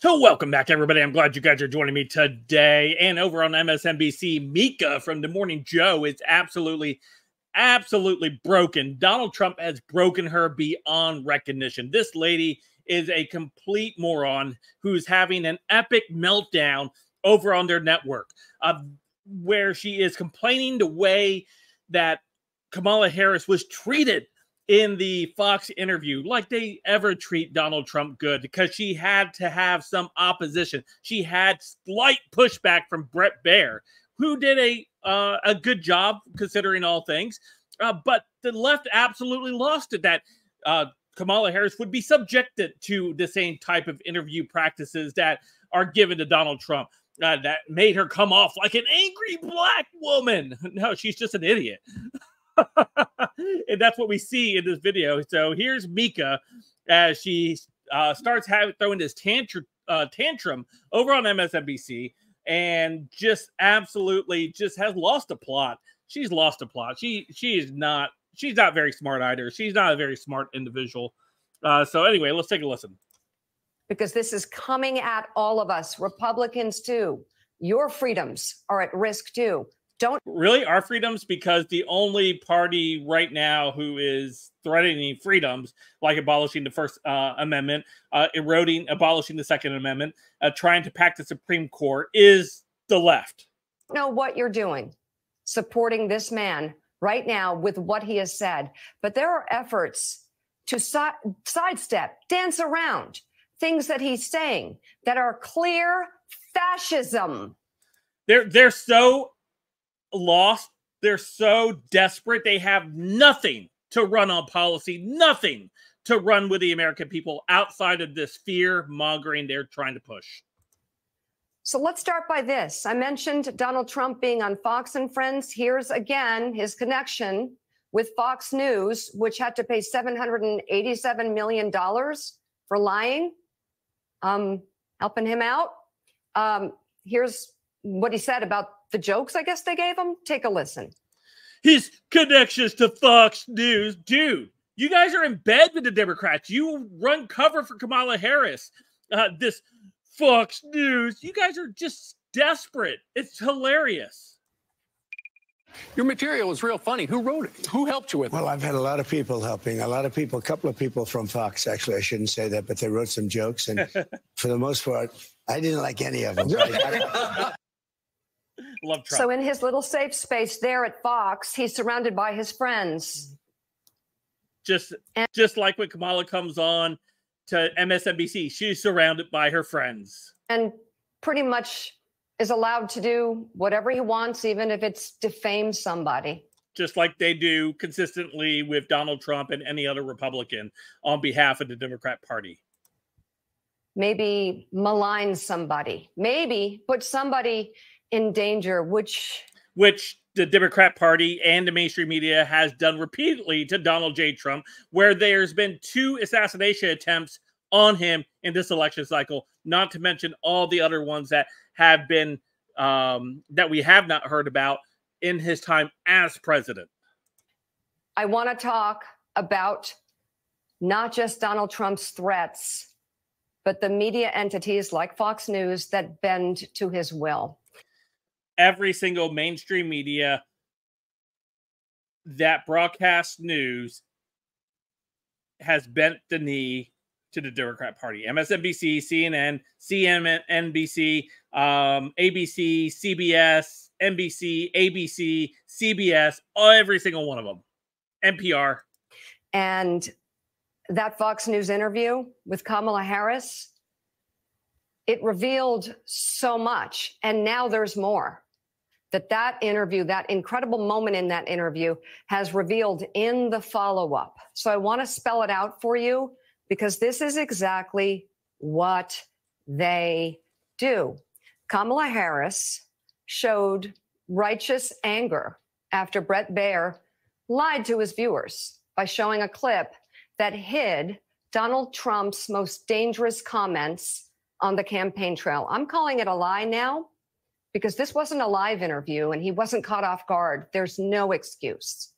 So welcome back, everybody. I'm glad you guys are joining me today. And over on MSNBC, Mika from The Morning Joe is absolutely broken. Donald Trump has broken her beyond recognition. This lady is a complete moron who's having an epic meltdown over on their network, where she is complaining the way that Kamala Harris was treated in the Fox interview, like they ever treat Donald Trump good, because she had to have some opposition. She had slight pushback from Bret Baier, who did a good job considering all things. But the left absolutely lost it that Kamala Harris would be subjected to the same type of interview practices that are given to Donald Trump. That made her come off like an angry black woman. No, she's just an idiot. And that's what we see in this video. So here's Mika as she starts throwing this tantrum over on MSNBC, and just absolutely just has lost a plot. She's lost a plot. She's not very smart either. She's not a very smart individual. So anyway, let's take a listen. Because this is coming at all of us, Republicans too. Your freedoms are at risk too. Don't really our freedoms, because the only party right now who is threatening freedoms, like abolishing the First Amendment, abolishing the Second Amendment, trying to pack the Supreme Court, is the left. Know what you're doing, supporting this man right now with what he has said. But there are efforts to sidestep, dance around things that he's saying that are clear fascism. They're so lost. They're so desperate. They have nothing to run on policy, nothing to run with the American people outside of this fear mongering they're trying to push. So let's start by this. I mentioned Donald Trump being on Fox and Friends. Here's again his connection with Fox News, which had to pay $787 million for lying, helping him out. Here's what he said about the jokes I guess they gave him. Take a listen. His connections to Fox News. Dude, you guys are in bed with the Democrats. You run cover for Kamala Harris. This Fox News, you guys are just desperate. It's hilarious. Your material is real funny. Who wrote it? Who helped you with it? Well, I've had a lot of people helping. A couple of people from Fox, actually. I shouldn't say that, but they wrote some jokes. And for the most part, I didn't like any of them. Love Trump. So in his little safe space there at Fox, he's surrounded by his friends. Just like when Kamala comes on to MSNBC, she's surrounded by her friends. And pretty much is allowed to do whatever he wants, even if it's defame somebody. Just like they do consistently with Donald Trump and any other Republican on behalf of the Democrat Party. Maybe malign somebody. Maybe put somebody in danger, which the Democrat Party and the mainstream media has done repeatedly to Donald J. Trump, where there's been 2 assassination attempts on him in this election cycle, not to mention all the other ones that have been that we have not heard about in his time as president. I want to talk about not just Donald Trump's threats, but the media entities like Fox News that bend to his will. Every single mainstream media that broadcasts news has bent the knee to the Democrat Party. MSNBC, CNN, CNBC, ABC, CBS, NBC, ABC, CBS, every single one of them. NPR. And that Fox News interview with Kamala Harris, it revealed so much. And now there's more. That interview, that incredible moment in that interview has revealed in the follow-up. So I want to spell it out for you, because this is exactly what they do. Kamala Harris showed righteous anger after Bret Baier lied to his viewers by showing a clip that hid Donald Trump's most dangerous comments on the campaign trail. I'm calling it a lie now, because this wasn't a live interview and he wasn't caught off guard. There's no excuse.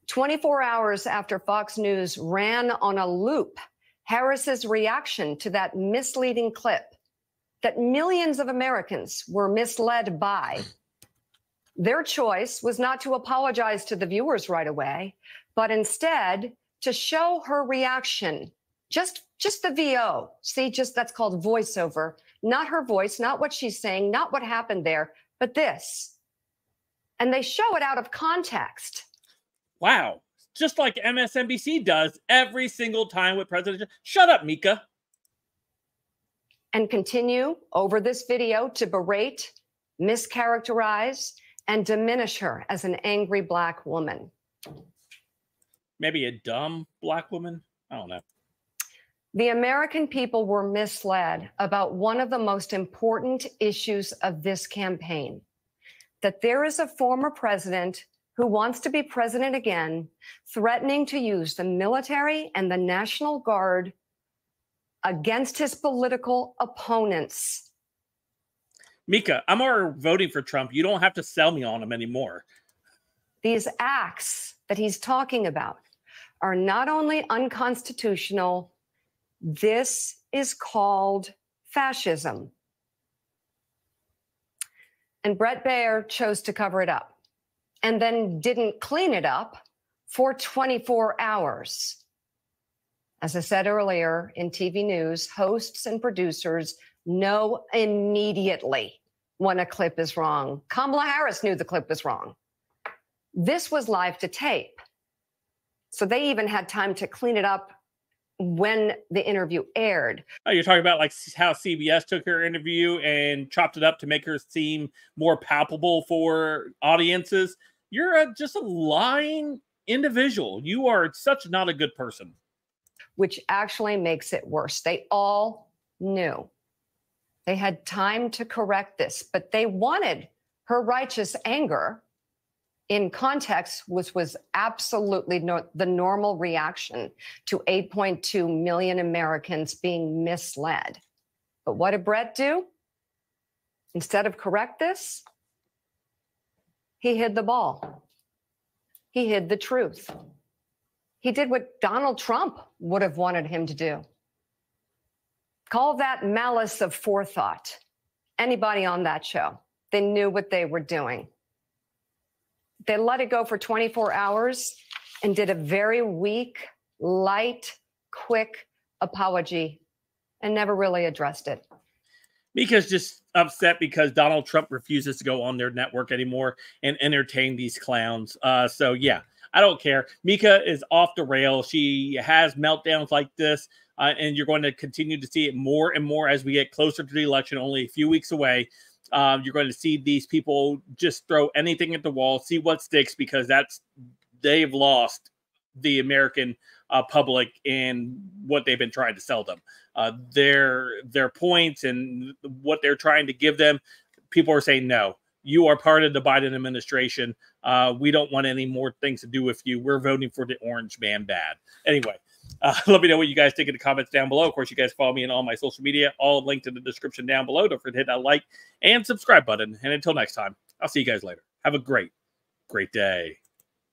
24 hours after Fox News ran on a loop Harris's reaction to that misleading clip that millions of Americans were misled by. Their choice was not to apologize to the viewers right away, but instead to show her reaction. Just the VO. See, that's called voiceover. Not her voice, not what she's saying, not what happened there, but this. And they show it out of context. Wow. Just like MSNBC does every single time with President. Shut up, Mika. And continue over this video to berate, mischaracterize, and diminish her as an angry Black woman. Maybe a dumb Black woman? I don't know. The American people were misled about one of the most important issues of this campaign, that there is a former president who wants to be president again, threatening to use the military and the National Guard against his political opponents. Mika, I'm already voting for Trump. You don't have to sell me on him anymore. These acts that he's talking about are not only unconstitutional, this is called fascism. And Brett Baier chose to cover it up and then didn't clean it up for 24 hours. As I said earlier in TV news, hosts and producers know immediately when a clip is wrong. Kamala Harris knew the clip was wrong. This was live to tape. So they even had time to clean it up when the interview aired. Oh, you're talking about like how CBS took her interview and chopped it up to make her seem more palpable for audiences. You're just a lying individual. You are such not a good person. Which actually makes it worse. They all knew. They had time to correct this, but they wanted her righteous anger in context, which was absolutely the normal reaction to 8.2 million Americans being misled. But what did Brett do? Instead of correct this, he hid the ball. He hid the truth. He did what Donald Trump would have wanted him to do. Call that malice of forethought. Anybody on that show, they knew what they were doing. They let it go for 24 hours and did a very weak, light, quick apology and never really addressed it. Mika's just upset because Donald Trump refuses to go on their network anymore and entertain these clowns. So, yeah. I don't care. Mika is off the rail. She has meltdowns like this, and you're going to continue to see it more and more as we get closer to the election, only a few weeks away. You're going to see these people just throw anything at the wall, see what sticks, because they've lost the American public and what they've been trying to sell them. Their points and what they're trying to give them, people are saying no. You are part of the Biden administration. We don't want any more things to do with you. We're voting for the orange man bad. Anyway, let me know what you guys think in the comments down below. Of course, you guys follow me on all my social media, all linked in the description down below. Don't forget to hit that like and subscribe button. And until next time, I'll see you guys later. Have a great day.